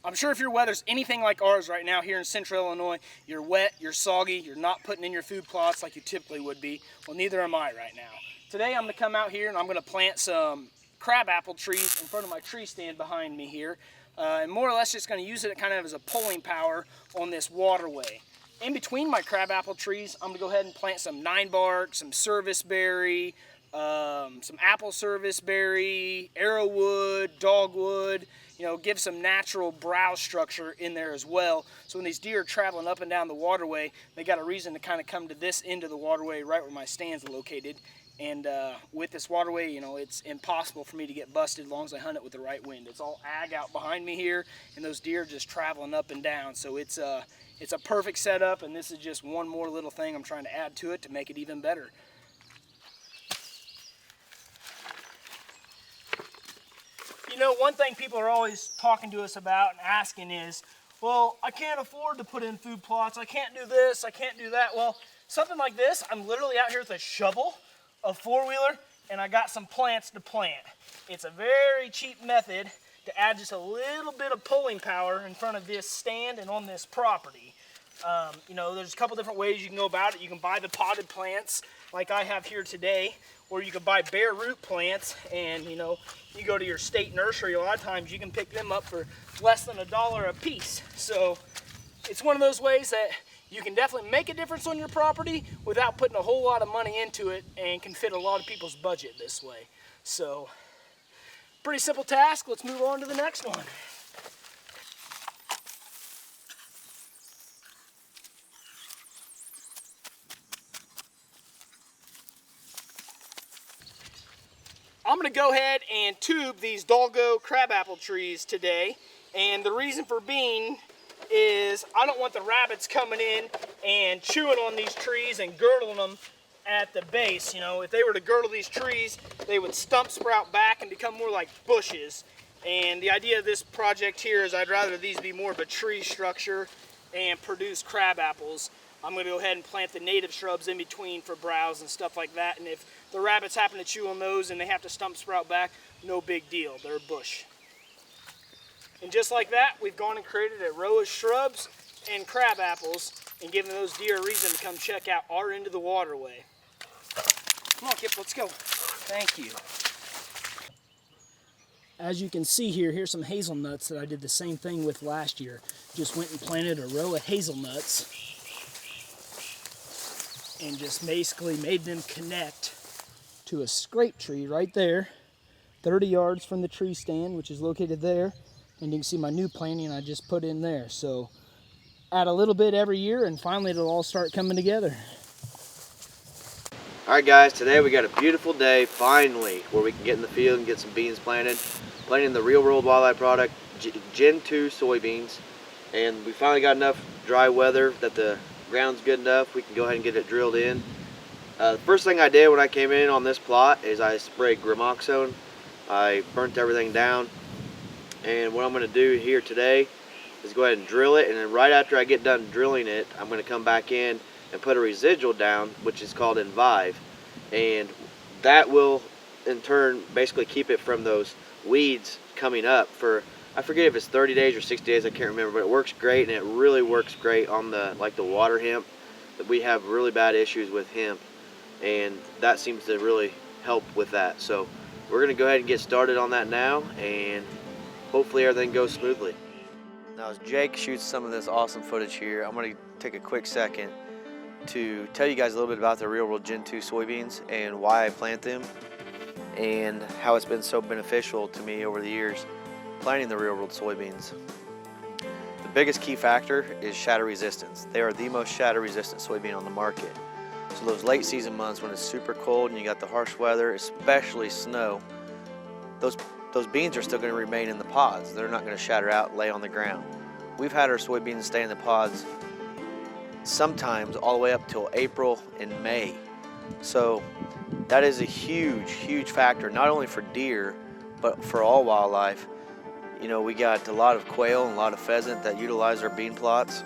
I'm sure if your weather's anything like ours right now here in central Illinois, you're wet, you're soggy, you're not putting in your food plots like you typically would be. Well, neither am I right now. Today I'm going to come out here and I'm going to plant some crabapple trees in front of my tree stand behind me here. And more or less just going to use it kind of as a pulling power on this waterway. In between my crabapple trees, I'm going to go ahead and plant some 9-bark, some serviceberry, some apple serviceberry, arrowwood, dogwood, you know, give some natural browse structure in there as well. So when these deer are traveling up and down the waterway, they got a reason to kind of come to this end of the waterway right where my stand's located. And with this waterway, you know, it's impossible for me to get busted as long as I hunt it with the right wind. It's all ag out behind me here, and those deer are just traveling up and down. So it's a perfect setup, and this is just one more little thing I'm trying to add to it to make it even better. You know, one thing people are always talking to us about and asking is, well, I can't afford to put in food plots. I can't do this. I can't do that. Well, something like this, I'm literally out here with a shovel, a four-wheeler, and I got some plants to plant. It's a very cheap method to add just a little bit of pulling power in front of this stand and on this property. You know, there's a couple different ways you can go about it. You can buy the potted plants like I have here today, or you can buy bare root plants, and you know, you go to your state nursery, a lot of times you can pick them up for less than $1 a piece. So it's one of those ways that you can definitely make a difference on your property without putting a whole lot of money into it, and can fit a lot of people's budget this way. So pretty simple task. Let's move on to the next one. I'm going to go ahead and tube these doggo crabapple trees today, and the reason for being is I don't want the rabbits coming in and chewing on these trees and girdling them at the base. You know, if they were to girdle these trees, they would stump sprout back and become more like bushes. And the idea of this project here is I'd rather these be more of a tree structure and produce crab apples. I'm going to go ahead and plant the native shrubs in between for browse and stuff like that. And if the rabbits happen to chew on those and they have to stump sprout back, no big deal. They're a bush. And just like that, we've gone and created a row of shrubs and crab apples and given those deer a reason to come check out our end of the waterway. Come on, Kip, let's go. Thank you. As you can see here, here's some hazelnuts that I did the same thing with last year. Just went and planted a row of hazelnuts and just basically made them connect to a scrape tree right there, 30 yards from the tree stand, which is located there. And you can see my new planting I just put in there. So add a little bit every year and finally it'll all start coming together. Alright guys, today we got a beautiful day finally where we can get in the field and get some beans planted. Planting the Real World Wildlife product Gen 2 soybeans. And we finally got enough dry weather that the ground's good enough we can go ahead and get it drilled in. The first thing I did when I came in on this plot is I sprayed Gramoxone. I burnt everything down. And what I'm going to do here today is go ahead and drill it, and then right after I get done drilling it, I'm going to come back in and put a residual down, which is called Envive, and that will in turn basically keep it from those weeds coming up for, I forget if it's 30 days or 60 days, I can't remember, but it works great, and it really works great on the water hemp. That we have really bad issues with hemp, and that seems to really help with that. So we're going to go ahead and get started on that now, and hopefully everything goes smoothly. Now as Jake shoots some of this awesome footage here, I'm going to take a quick second to tell you guys a little bit about the Real World Gen 2 soybeans and why I plant them and how it's been so beneficial to me over the years planting the Real World soybeans. The biggest key factor is shatter resistance. They are the most shatter resistant soybean on the market. So those late season months when it's super cold and you got the harsh weather, especially snow, those beans are still going to remain in the pods. They're not going to shatter out and lay on the ground. We've had our soybeans stay in the pods sometimes all the way up till April and May. So that is a huge, huge factor, not only for deer, but for all wildlife. You know, we got a lot of quail and a lot of pheasant that utilize our bean plots.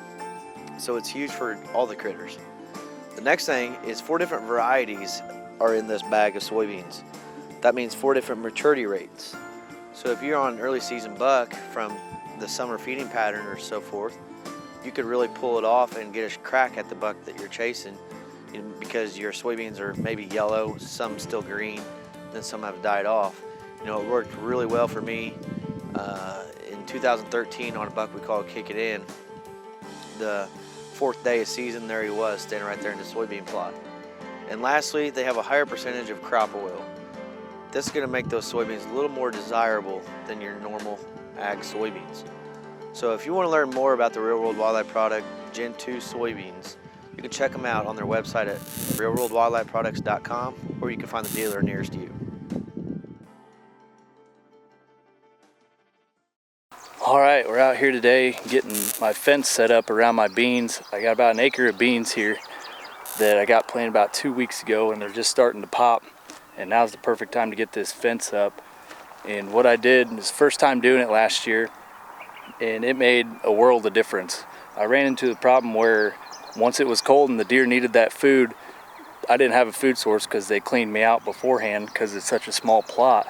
So it's huge for all the critters. The next thing is 4 different varieties are in this bag of soybeans. That means 4 different maturity rates. So if you're on an early season buck from the summer feeding pattern or so forth, you could really pull it off and get a crack at the buck that you're chasing, because your soybeans are maybe yellow, some still green, then some have died off. You know, it worked really well for me in 2013 on a buck we call Kick It In. The 4th day of season, there he was, standing right there in the soybean plot. And lastly, they have a higher percentage of crop oil. This is going to make those soybeans a little more desirable than your normal ag soybeans. So if you want to learn more about the Real World Wildlife product, Gen 2 soybeans, you can check them out on their website at realworldwildlifeproducts.com, or you can find the dealer nearest you. All right, we're out here today getting my fence set up around my beans. I got about an acre of beans here that I got planted about 2 weeks ago, and they're just starting to pop. And now's the perfect time to get this fence up. And what I did was first time doing it last year, and it made a world of difference. I ran into the problem where once it was cold and the deer needed that food, I didn't have a food source because they cleaned me out beforehand because it's such a small plot.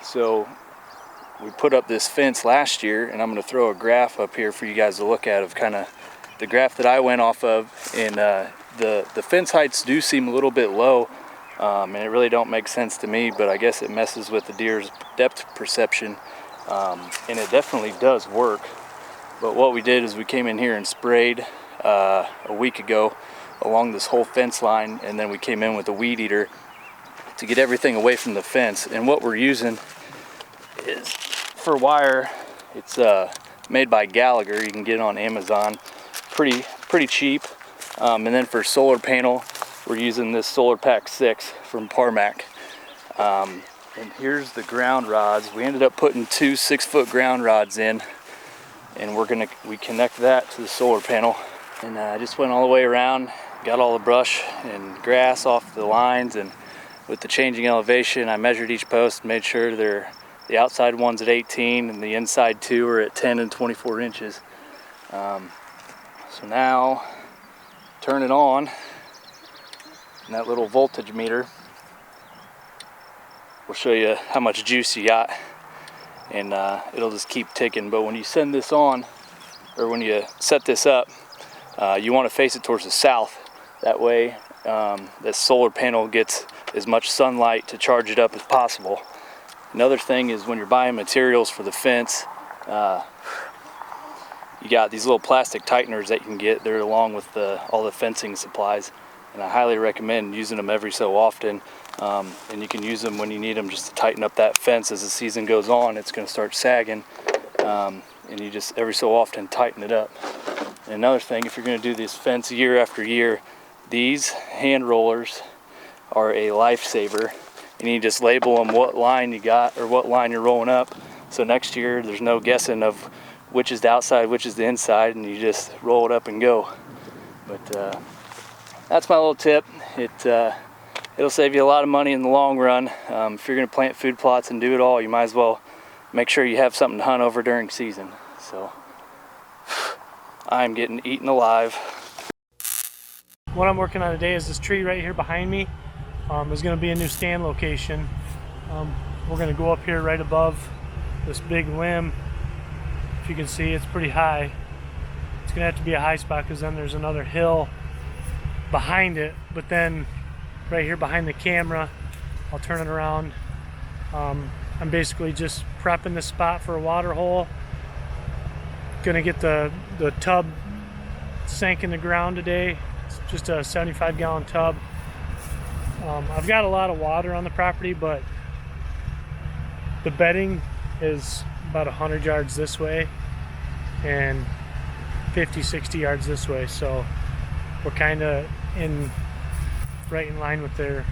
So we put up this fence last year, and I'm going to throw a graph up here for you guys to look at of kind of the graph that I went off of. And the fence heights do seem a little bit low, and it really don't make sense to me, but I guess it messes with the deer's depth perception, and it definitely does work. But what we did is we came in here and sprayed a week ago along this whole fence line, and then we came in with a weed eater to get everything away from the fence. And what we're using is for wire, it's made by Gallagher. You can get it on Amazon, pretty cheap. And then for solar panel, we're using this Solar Pack 6 from Parmac. And here's the ground rods. We ended up putting 2 6-foot ground rods in, and we connect that to the solar panel. And I just went all the way around, got all the brush and grass off the lines, and with the changing elevation, I measured each post, made sure the outside one's at 18 and the inside 2 are at 10 and 24 inches. So now, turn it on, and that little voltage meter will show you how much juice you got, and it'll just keep ticking. But when you send this on, or when you set this up, you want to face it towards the south. That way the solar panel gets as much sunlight to charge it up as possible. Another thing is when you're buying materials for the fence, you got these little plastic tighteners that you can get. They're along with all the fencing supplies, and I highly recommend using them every so often. And you can use them when you need them, just to tighten up that fence. As the season goes on, it's going to start sagging, and you just every so often tighten it up. And another thing, if you're going to do this fence year after year, these hand rollers are a lifesaver. And you just label them what line you got or what line you're rolling up, so next year there's no guessing of which is the outside, which is the inside, and you just roll it up and go. But that's my little tip. It'll save you a lot of money in the long run. If you're going to plant food plots and do it all, you might as well make sure you have something to hunt over during season. So I'm getting eaten alive. What I'm working on today is this tree right here behind me. There's going to be a new stand location. We're going to go up here right above this big limb. If you can see, it's pretty high. It's going to have to be a high spot because then there's another hill behind it. But then right here behind the camera, I'll turn it around. I'm basically just prepping the spot for a water hole. Gonna get the tub sank in the ground today. It's just a 75-gallon tub. I've got a lot of water on the property, but the bedding is about 100 yards this way, and 50, 60 yards this way. So we're kind of right in line with their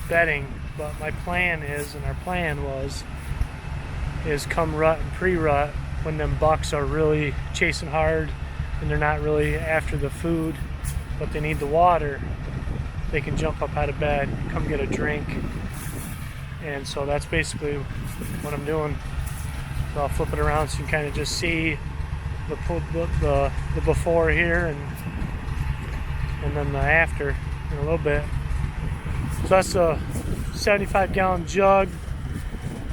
bedding. But my plan is, and our plan is come rut and pre-rut, when them bucks are really chasing hard and they're not really after the food, but they need the water, they can jump up out of bed, come get a drink. And so that's basically what I'm doing. So I'll flip it around so you can kind of just see the before here and then the after in a little bit. So that's a 75-gallon jug,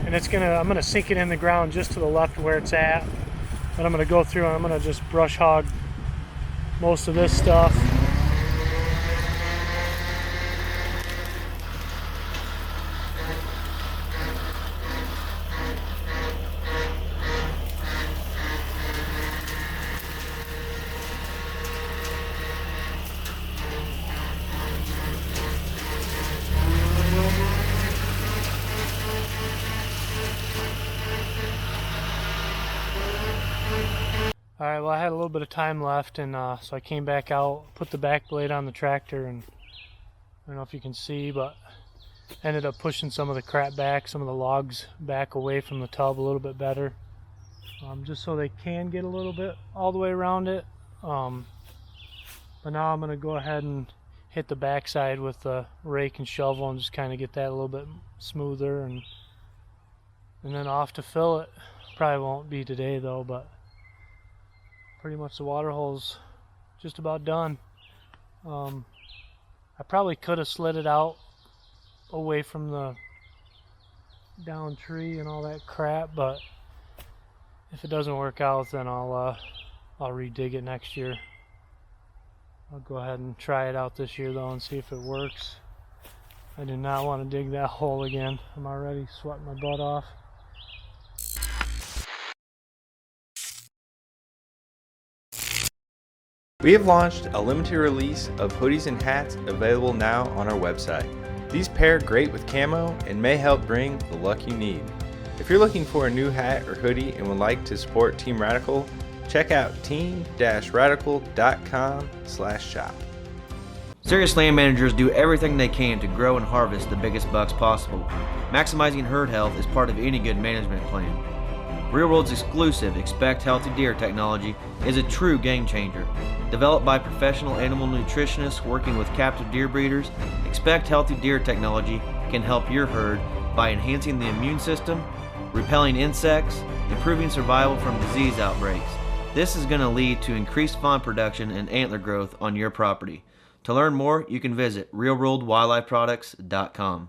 and I'm gonna sink it in the ground just to the left where it's at. But I'm gonna go through and I'm gonna just brush hog most of this stuff. Alright, well I had a little bit of time left, and so I came back out, put the back blade on the tractor, and I don't know if you can see, but ended up pushing some of the crap back, some of the logs back away from the tub a little bit better, just so they can get a little bit all the way around it. But now I'm going to go ahead and hit the backside with the rake and shovel and just kind of get that a little bit smoother, and then off to fill it. Probably won't be today though, but pretty much the water hole's just about done. I probably could have slid it out away from the down tree and all that crap, but if it doesn't work out, then I'll redig it next year. I'll go ahead and try it out this year though and see if it works. I do not want to dig that hole again. I'm already sweating my butt off. We have launched a limited release of hoodies and hats available now on our website. These pair great with camo and may help bring the luck you need. If you're looking for a new hat or hoodie and would like to support Team Radical, check out team-radical.com/shop. Serious land managers do everything they can to grow and harvest the biggest bucks possible. Maximizing herd health is part of any good management plan. Real World's exclusive Expect Healthy Deer technology is a true game changer. Developed by professional animal nutritionists working with captive deer breeders, Expect Healthy Deer technology can help your herd by enhancing the immune system, repelling insects, improving survival from disease outbreaks. This is going to lead to increased fawn production and antler growth on your property. To learn more, you can visit realworldwildlifeproducts.com.